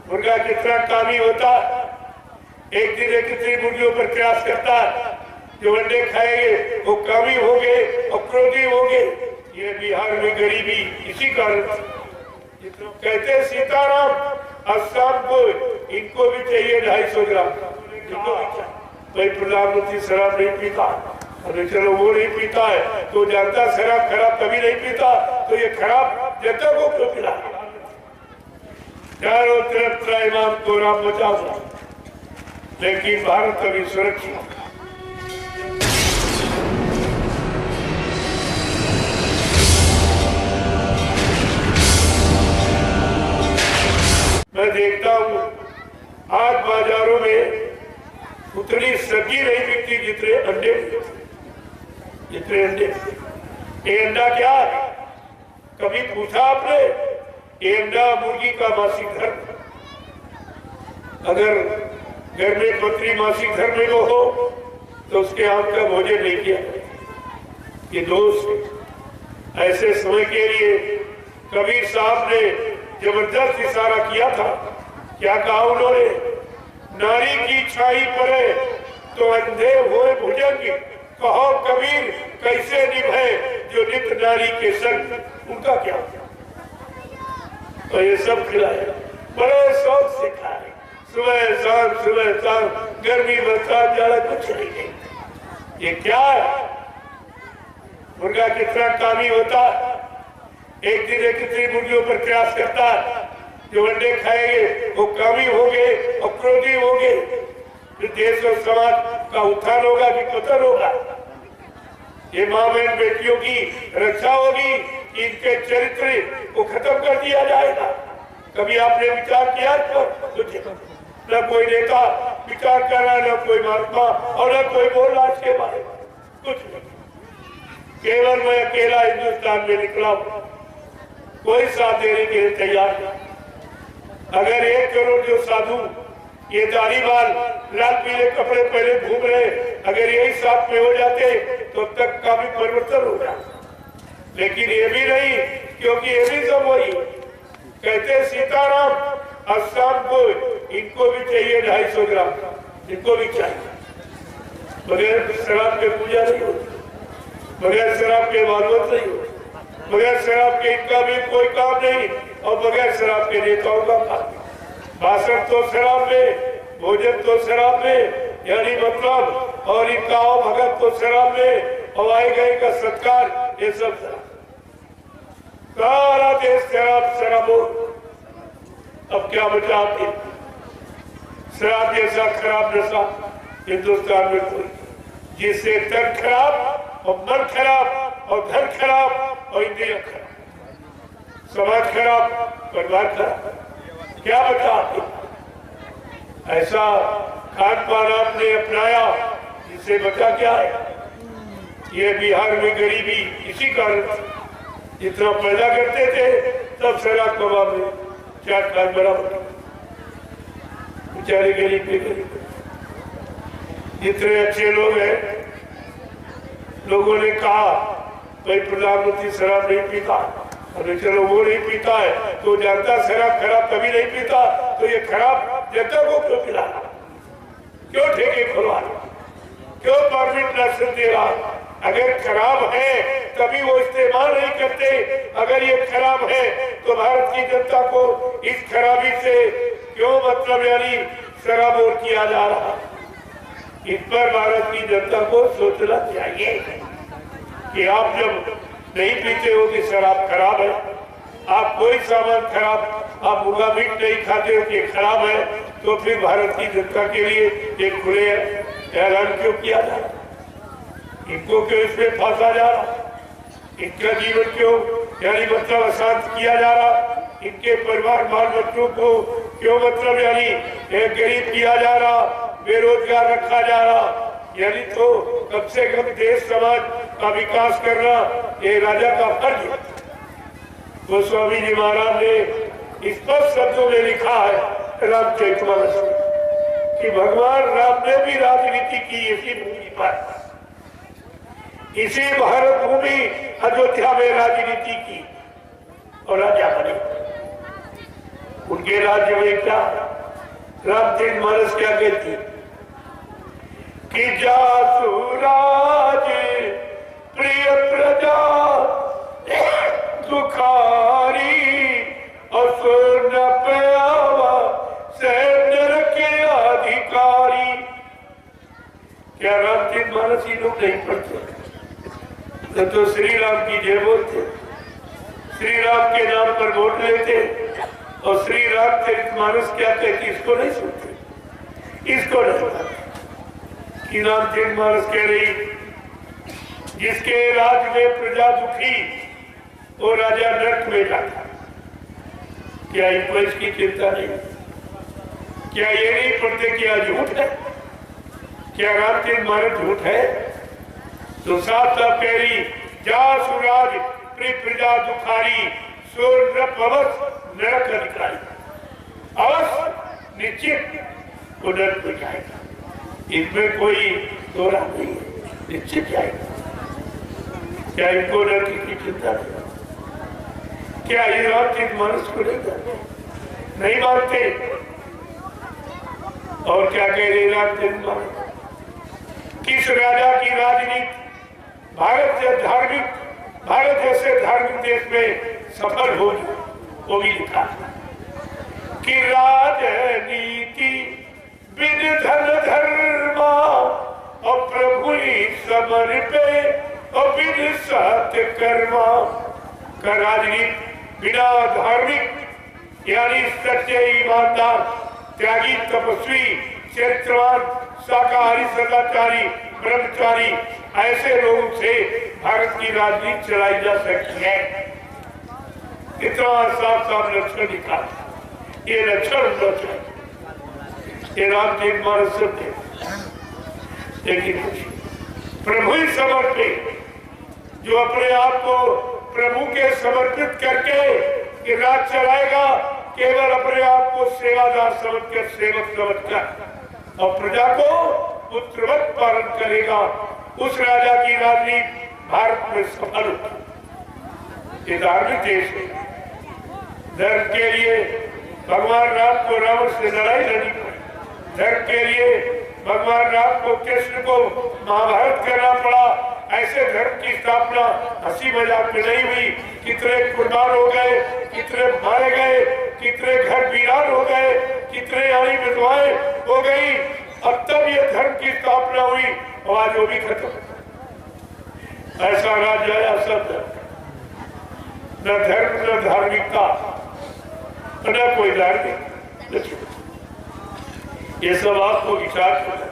मुर्गा कितना कामी होता है, एक दिन एक कितनी मुर्गियों पर प्रयास करता है, जो अंडे खाएंगे वो कामी होंगे और क्रोधी होंगे। ये बिहार में गरीबी इसी कारण कहते हैं सीताराम और शाम को इनको भी चाहिए 250 ग्राम, भाई प्रधानमंत्री शराब नहीं पीता, अरे चलो वो नहीं पीता है तो जानता शराब खराब कभी नहीं पीता, तो ये खराब जनता को क्यों पिला? चारों तरफ त्राईमान को राम बचाओ, लेकिन भारत अभी सुरक्षित। मैं देखता हूँ आज बाजारों में उतनी सब्जी नहीं बिकती जितने अंडे। ये अंडा क्या है? कभी पूछा आपने? ये अंडा मुर्गी का मासिक धर्म। अगर घर में पत्नी मासिक धर्म में हो तो उसके आम का भोजन नहीं किया। ये दोस्त ऐसे समय के लिए कबीर साहब ने जबरदस्त इशारा किया था। क्या कहा उन्होंने? नारी की छाई पड़े तो अंधे हुए भुजंग, कहो कबीर कैसे निभाए जो नित नारी के संग। उनका क्या? तो ये सब खिलाया, बड़े शौक से खाए, सुबह शाम, गर्मी बरसात जाड़ा कुछ नहीं। ये क्या है? मुर्गा कितना कामी होता है, एक दिन एक कितनी मुर्गियों पर प्रयास करता है, जो अंडे खाएंगे वो कामी होंगे और क्रोधी होंगे। फिर देश और समाज का उत्थान होगा कि पतन होगा? ये माँ बहन बेटियों की रक्षा होगी, इनके चरित्र को खत्म कर दिया जाएगा? कभी आपने विचार किया इस पर? न कोई नेता विचार कर रहा, न कोई महात्मा, और न कोई बोल रहा इसके बारे में कुछ नहीं। केवल मैं अकेला हिंदुस्तान में निकला, कोई साथ देने के लिए तैयार नहीं। अगर 1 करोड़ जो साधु ये दाढ़ी बाल लाल पीले कपड़े पहले घूम रहे, अगर यही साथ में हो जाते तो तक काफी परिवर्तन होगा। लेकिन ये भी नहीं, क्योंकि ये भी सब वही कहते सीताराम और शाम को इनको भी चाहिए 250 ग्राम, इनको भी चाहिए। बगैर शराब के पूजा नहीं होती, बगैर शराब के भागवत नहीं होती, बगैर शराब के इनका भी कोई काम नहीं, और बगैर शराब के नेताओं का काम। भाषण तो शराब में, भोजन तो शराब में, यानी मतलब, और इनका भगत तो शराब में, और आए गए का सत्कार, ये सब शराब। सारा देश शराब हो। अब क्या बचा आपके? शराब जैसा खराब नशा हिंदुस्तान में कोई, जिससे तन खराब और मन खराब और धन खराब और इंद्रिया खराब, समाज खराब, परिवार खराब, क्या बचा आपके? ऐसा खान पान आपने अपनाया, जिससे बचा क्या है? ये बिहार में गरीबी इसी कारण, जितना पैदा करते थे तब शराब कबाब में 4 लाख बराबर, बेचारे गरीब के गरीब। जितने अच्छे लोग हैं, लोगों ने कहा भाई प्रधानमंत्री शराब नहीं पीता, अरे चलो वो नहीं पीता है तो जानता शराब खराब कभी नहीं पीता, तो ये खराब जनता को क्यों पिलाना? क्यों ठेके खुलवाना? क्यों परमिट लाइसेंस दे रहा? अगर खराब है तभी वो इस्तेमाल नहीं करते। अगर ये खराब है तो भारत की जनता को इस खराबी से क्यों मतलब यानी शराब और किया जा रहा? इस पर भारत की जनता को सोचना चाहिए कि आप जब नहीं पीते हो कि शराब खराब है, आप कोई सामान खराब, आप मुर्गा मीट नहीं खाते हो कि खराब है, तो फिर भारत की जनता के लिए एक खुले ऐलान क्यों किया जा रहा? इनको क्यों इसमें फंसा जा रहा? इनका जीवन क्यों यानी मतलब अशांत किया जा रहा? इनके परिवार बाल बच्चों को क्यों मतलब यानी गरीब किया जा रहा, बेरोजगार रखा जा रहा? यानी तो कम से कम देश समाज का विकास करना ये राजा का फर्ज है। गोस्वामी जी महाराज ने स्पष्ट शब्दों में लिखा है रामचरितमानस कि भगवान राम ने भी राजनीति की इसी भूमि पर, इसी भारत भूमि अयोध्या में राजनीति की और राजा बने। उनके राज्य में क्या रामचरित मानस क्या कहती कि जासुराज प्रिय प्रजा दुखारी असुर न पावा सैन्य के अधिकारी। क्या रामचरित मानस ही लोग नहीं पढ़ते? तो श्री राम की जय बोलते, श्री राम के नाम पर वोट लेते, और श्री रामचरित मानस क्या कहती इसको नहीं सुनते, इसको नहीं पता कि रामचरित मानस कह रही जिसके राज में प्रजा दुखी वो राजा नरक में जाता। क्या इनको इसकी चिंता नहीं? क्या ये नहीं पढ़ते क्या झूठ है? क्या रामचरित मानस झूठ है? तो साफ साफ कह रही जा सुराज प्रिय प्रजा दुखारी सुर नरक अधिकारी। अवश्य निश्चित वो नरक में जाएगा, इसमें कोई दोहरा नहीं है, निश्चित जाएगा। क्या इनको नरक की चिंता नहीं? क्या ये रामचरित मानस को नहीं मानते? और क्या कह रहे रामचरित मानस? किस राजा की राजनीति भारत जैसे धार्मिक देश में सफल होगी, वो भी लिखा कि राजनीति बिन धन धर्मा और प्रभु समर्पे और बिन सत्य कर्मा। का राजनीति बिना धार्मिक यानी सच्चे ईमानदार त्यागी तपस्वी चरित्रवान शाकाहारी सदाचारी ब्रह्मचारी ऐसे लोगों से भारत की राजनीति चलाई जा सकती है। इतना साफ साफ लक्षण लिखा, ये लक्षण ये रामचरित मानस है। लेकिन प्रभु ही समर्पित, जो अपने आप को प्रभु के समर्पित करके ये राज चलाएगा, केवल अपने आप को सेवादार समझकर सेवक समझकर और प्रजा को पुत्रवत पालन करेगा, उस राजा की राजनीति भारत में सफल होगी। ये धार्मिक देश है। धर्म के लिए भगवान राम को रावण से लड़ाई लड़नी पड़ी, धर्म के लिए भगवान राम को कृष्ण को महाभारत करना पड़ा। ऐसे धर्म की स्थापना हंसी मजाक में नहीं हुई। कितने कुर्बान हो गए, कितने मारे गए, कितने घर वीरान हो गए, कितने यानी विधवाएं हो गई, अब तब ये धर्म की स्थापना हुई और आज वो भी खत्म। ऐसा राज्य आया सब न धर्म न धार्मिकता न कोई धार्मिक, ये सब आपको विचार करना।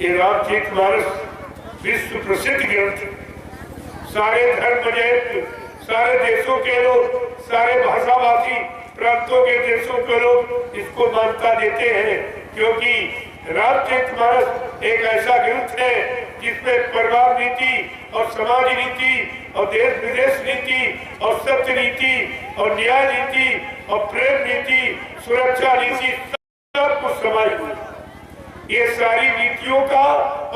ये रामचरित मानस विश्व प्रसिद्ध ग्रंथ, सारे धर्म जय सारे देशों के लोग, सारे भाषाभाषी प्रांतों के देशों के लोग इसको मान्यता देते हैं, क्योंकि रामचरित मानस एक ऐसा ग्रंथ है जिसमें परिवार नीति और समाज नीति और देश विदेश नीति और सत्य नीति और न्याय नीति और प्रेम नीति सुरक्षा नीति सब कुछ समाज हुई। ये सारी नीतियों का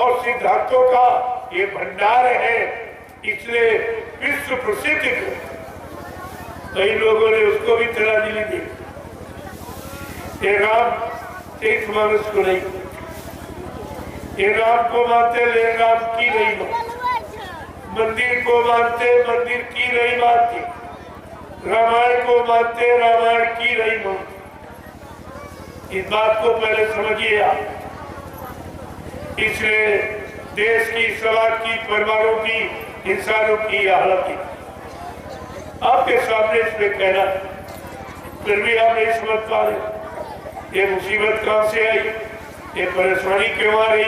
और सिद्धांतों का ये भंडार है, इसलिए विश्व प्रसिद्ध ग्रंथ। कई लोगों ने उसको भी तराजली दी। ये रामचरित मानस को नहीं, ये राम को मानते ले राम की नहीं मानते, मंदिर को मानते मंदिर की नहीं मानते, रामायण को मानते रामायण की नहीं मानते। इस बात को पहले समझिए आप। इसलिए देश की, समाज की, परिवारों की, इंसानों की हालत की आपके सामने इसमें कहना, फिर भी आप नहीं समझ पा रहे। ये मुसीबत कहां से आई, ये परेशानी क्यों आ रही,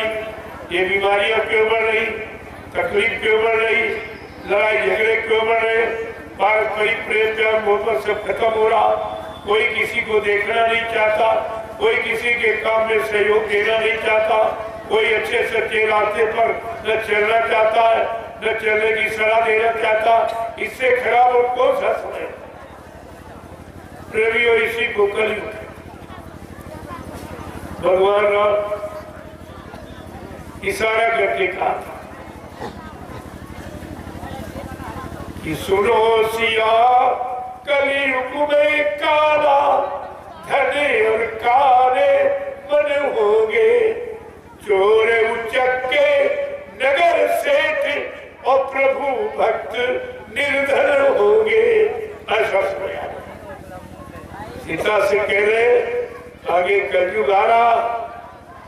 ये बीमारियां क्यों बढ़ रही, तकलीफ क्यों बढ़ रही, लड़ाई झगड़े क्यों बढ़ रहे, पारस्परिक प्रेम प्यार मोहब्बत सब खत्म हो रहा, कोई किसी को देखना नहीं चाहता, कोई किसी के काम में सहयोग देना नहीं चाहता, कोई अच्छे सच्चे रास्ते पर न चलना चाहता है, न चलने की सलाह देना चाहता। इससे खराब और कौन सा समय? प्रेमी और इसी को कलयुग भगवान राम इशारा करके कहा कि सुनो सिया कलयुग में काला धन और काले मन होंगे, चोर उचक्के नगर सेठ और प्रभु भक्त निर्धन होंगे। ऐसा सुनाया सीता से कह रहे आगे कलयुग आ रहा,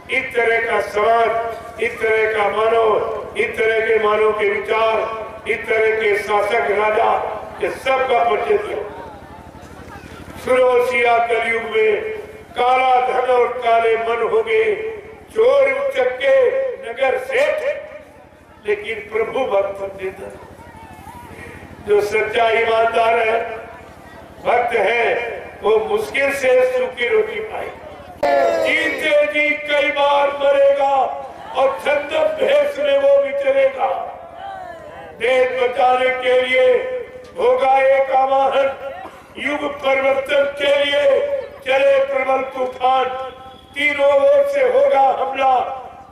इस तरह का समाज, इस तरह का मानव, इस तरह के मानव के विचार, इस तरह के शासक राजा, ये सब का परिचय दिया। सुनो सिया कलयुग में काला धन और काले मन होंगे, चोर उचक्के नगर सेठ, लेकिन प्रभु भक्त निर्धन। जो सच्चा ईमानदार है, भक्त है, वो मुश्किल से सूखी रोटी पाए। जीते जी कई बार मरेगा और छंदम भेष में वो विचरेगा। देश बचाने के लिए होगा एक आवाहन, युग परिवर्तन के लिए चले प्रबल तूफान। तीनों ओर से होगा हमला,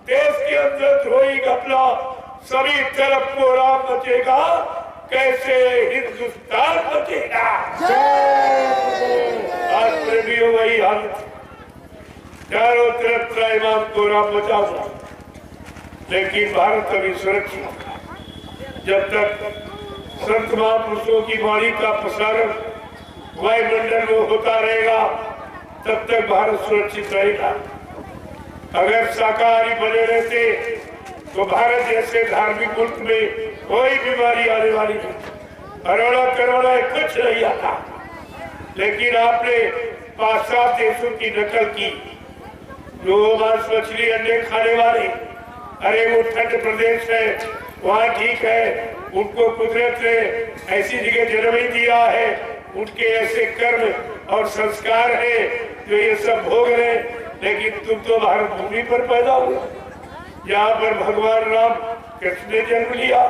देश के अंदर धोई घपला, सभी तरफ कोहराम मचेगा, कैसे हिंदुस्तान बचेगा। आज प्रेमियों वही हालत, चारों तरफ त्राईमान कोहराम मचा हुआ, लेकिन भारत अभी सुरक्षित। जब तक संत महापुरुषों की वाणी का प्रसारण वायुमंडल में होता रहेगा, तब तक भारत सुरक्षित रहेगा। अगर शाकाहारी बने रहते तो भारत जैसे धार्मिक मुल्क में कोई बीमारी आने वाली नहीं, करोड़ा करोड़ा कुछ नहीं आता। लेकिन आपने पाश्चात्य देशों की नकल की, जो मांस मछली अंडे खाने वाले, अरे वो ठंड प्रदेश है, वहाँ ठीक है, उनको कुदरत ने ऐसी जगह जन्म ही दिया है, उनके ऐसे कर्म और संस्कार है जो ये सब भोग रहे। लेकिन तुम तो भारत भूमि पर पैदा हुए, जहाँ पर भगवान राम कृष्ण ने जन्म लिया,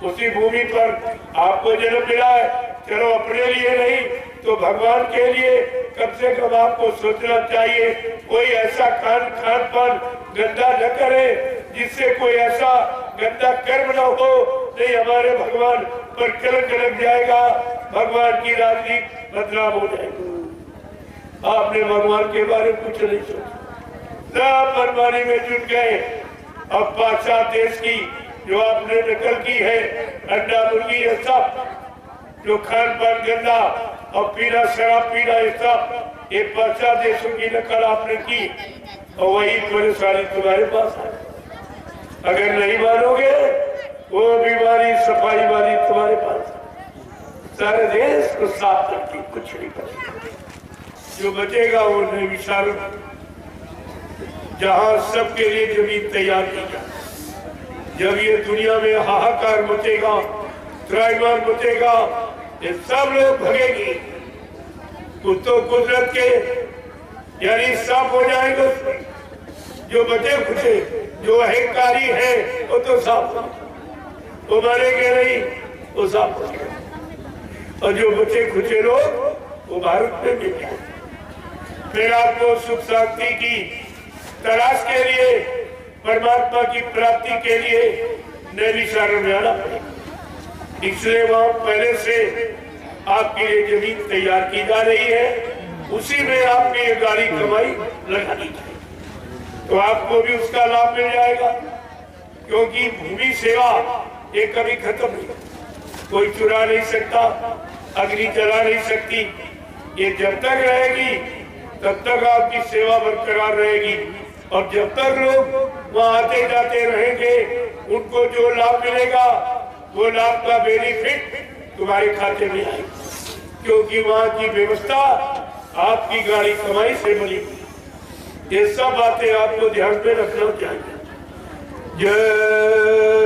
उसी भूमि पर आपको जन्म मिला है। चलो अपने लिए नहीं तो भगवान के लिए कम से कम आपको सोचना चाहिए, कोई ऐसा खान पान गंदा न करे जिससे कोई ऐसा गंदा कर्म न हो, नहीं हमारे भगवान पर कलंक लग जाएगा, भगवान की राजनीति बदनाम हो जाएगी। आपने भगवान के बारे में कुछ नहीं सोचा, सब मनमानी में जुट गए। अब पाश्चात्य देश की जो आपने नकल की है, अंडा मुर्गी ये सब, जो खान पान गंदा और पीना शराब पीना ये सब, ये पाश्चात्य देशों की नकल आपने की और वही परेशानी तुम्हारे पास है। अगर नहीं मानोगे, वो बीमारी सफाई वाली तुम्हारे पास, सारे देश को साफ करके कुछ नहीं बचेगा। जो बचेगा वो निर्विचार, जहां सबके लिए जमीन तैयार की जाए। जब ये दुनिया में हाहाकार मचेगा, त्राईमान मचेगा, ये सब लोग भगेंगे, कुछ तो कुदरत के यानी साफ हो जाएंगे। जो बचे खुचे, जो अहंकारी है, वो तो साफ, वो मरेंगे नहीं, वो साफ हो जाएंगे। और जो बचे खुचे लोग वो भारत में मिल जाए। फिर आपको सुख शांति की तलाश के लिए, परमात्मा की प्राप्ति के लिए नैमिषारण्य में आना पड़ेगा। इसलिए वहां पहले से आपके लिए जमीन तैयार की जा रही है, उसी में आपकी ये गाड़ी कमाई लगानी चाहिए, तो आपको भी उसका लाभ मिल जाएगा। क्योंकि भूमि सेवा ये कभी खत्म नहीं, कोई चुरा नहीं सकता, अग्नि जला नहीं सकती। ये जब तक रहेगी तब तक आपकी सेवा बरकरार रहेगी, और जब तक लोग वहाँ आते जाते रहेंगे, उनको जो लाभ मिलेगा वो लाभ का बेनिफिट तुम्हारे खाते में आएगा, क्योंकि वहाँ की व्यवस्था आपकी गाड़ी कमाई से बनी। ये सब बातें आपको ध्यान में रखना चाहिए। जय